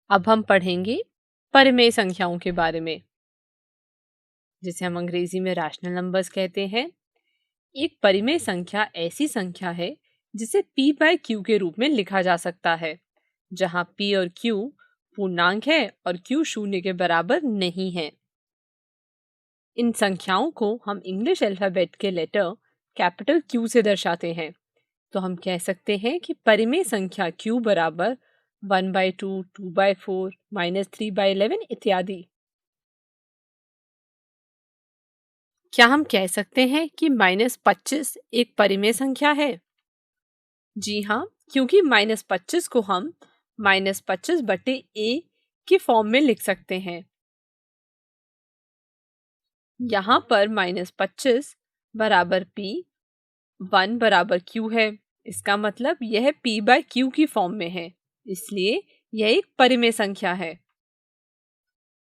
अब हम पढ़ेंगे परिमेय संख्याओं के बारे में, जिसे हम अंग्रेजी में रैशनल नंबर्स कहते हैं। एक परिमेय संख्या ऐसी संख्या है जिसे p बाय q के रूप में लिखा जा सकता है, जहां p और q पूर्णांक है और q शून्य के बराबर नहीं है। इन संख्याओं को हम इंग्लिश अल्फाबेट के लेटर कैपिटल Q से दर्शाते हैं। तो हम कह सकते हैं कि परिमेय संख्या q बराबर 1/2, 2/4, -3/11 इत्यादि। क्या हम कह सकते हैं कि -25 एक परिमेय संख्या है? जी हाँ, क्योंकि -25 को हम -25/a के फॉर्म में लिख सकते हैं। यहाँ पर -25 बराबर p, 1 बराबर q है। इसका मतलब यह p बाय q की फॉर्म में है, इसलिए यह एक परिमेय संख्या है।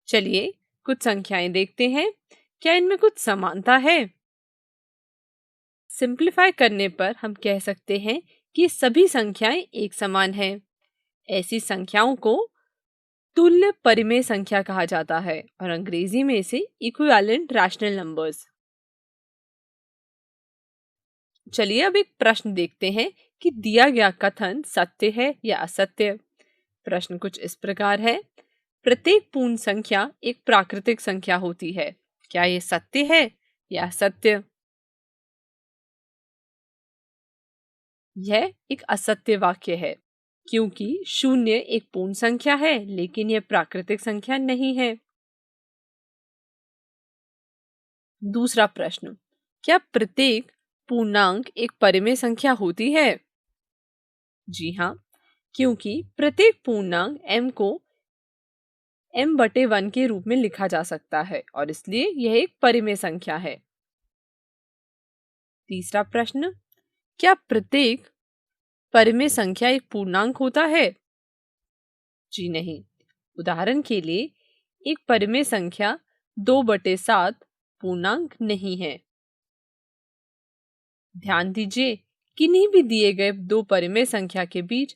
चलिए कुछ संख्याएं देखते हैं, क्या इनमें कुछ समानता है? सिंप्लीफाई करने पर हम कह सकते हैं कि सभी संख्याएं एक समान हैं। ऐसी संख्याओं को तुल्य परिमेय संख्या कहा जाता है और अंग्रेजी में इसे इक्विवेलेंट रैशनल नंबर्स। चलिए अब एक प्रश्न देखते हैं कि दिया गया कथन सत्य है या असत्य। प्रश्न कुछ इस प्रकार है, प्रत्येक पूर्ण संख्या एक प्राकृतिक संख्या होती है। क्या ये सत्य है या असत्य? यह एक असत्य वाक्य है, क्योंकि शून्य एक पूर्ण संख्या है लेकिन यह प्राकृतिक संख्या नहीं है। दूसरा प्रश्न, क्या प्रत्येक पूर्णांक एक परिमेय संख्या होती है? जी हाँ, क्योंकि प्रत्येक पूर्णांक m को m/1 के रूप में लिखा जा सकता है और इसलिए यह एक परिमेय संख्या है। तीसरा प्रश्न, क्या प्रत्येक परिमेय संख्या एक पूर्णांक होता है? जी नहीं। उदाहरण के लिए एक परिमेय संख्या 2/7 पूर्णांक नहीं है। ध्यान दीजिए, किन्हीं भी दिए गए दो परिमेय संख्या के बीच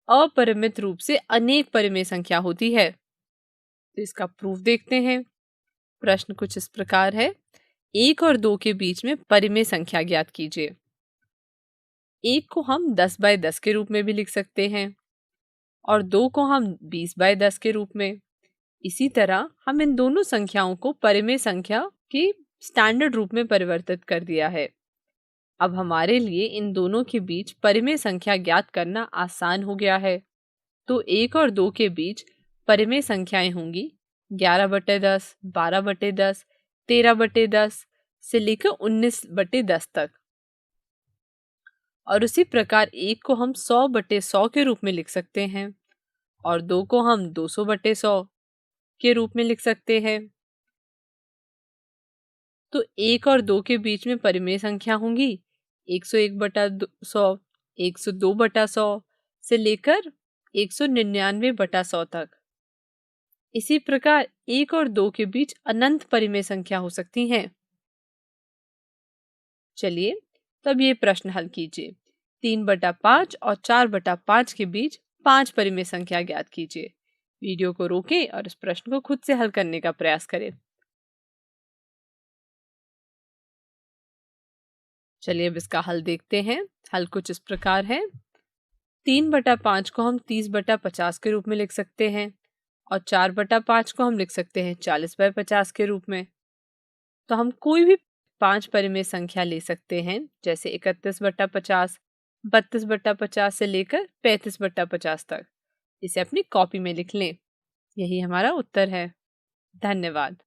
अपरिमित रूप से अनेक परिमेय संख्या होती है। तो इसका प्रूफ देखते हैं। प्रश्न कुछ इस प्रकार है, 1 और 2 के बीच में परिमेय संख्या ज्ञात कीजिए। 1 को हम 10/10 के रूप में भी लिख सकते हैं और 2 को हम 20/10 के रूप में। इसी तरह हम इन दोनों संख्याओं को परिमेय संख्या के स्टैंडर्ड रूप में परिवर्तित कर दिया है। अब हमारे लिए इन दोनों के बीच परिमेय संख्या ज्ञात करना आसान हो गया है। तो 1 और 2 के बीच परिमेय संख्याएं होंगी 11/10, 12/10, 13/10 से लेकर 19/10 तक। और उसी प्रकार 1 को हम 100/100 के रूप में लिख सकते हैं और 2 को हम 200/100 के रूप में लिख सकते हैं। तो 1 और 2 के बीच में परिमेय संख्या होंगी 101/100, 102/100 से लेकर 199/100 तक। इसी प्रकार 1 और 2 के बीच अनंत परिमेय संख्या हो सकती हैं। चलिए तब ये प्रश्न हल कीजिए। 3/5 और 4/5 के बीच 5 परिमेय संख्या ज्ञात कीजिए। वीडियो को रोकें और इस प्रश्न को खुद से हल करने का प्रयास करें। चलिए अब इसका हल देखते हैं। हल कुछ इस प्रकार है, 3/5 को हम 30/50 के रूप में लिख सकते हैं और 4/5 को हम लिख सकते हैं 40/50 के रूप में। तो हम कोई भी 5 परिमेय संख्या ले सकते हैं, जैसे 31/50, 32/50 से लेकर 35/50 तक। इसे अपनी कॉपी में लिख लें। यही हमारा उत्तर है। धन्यवाद।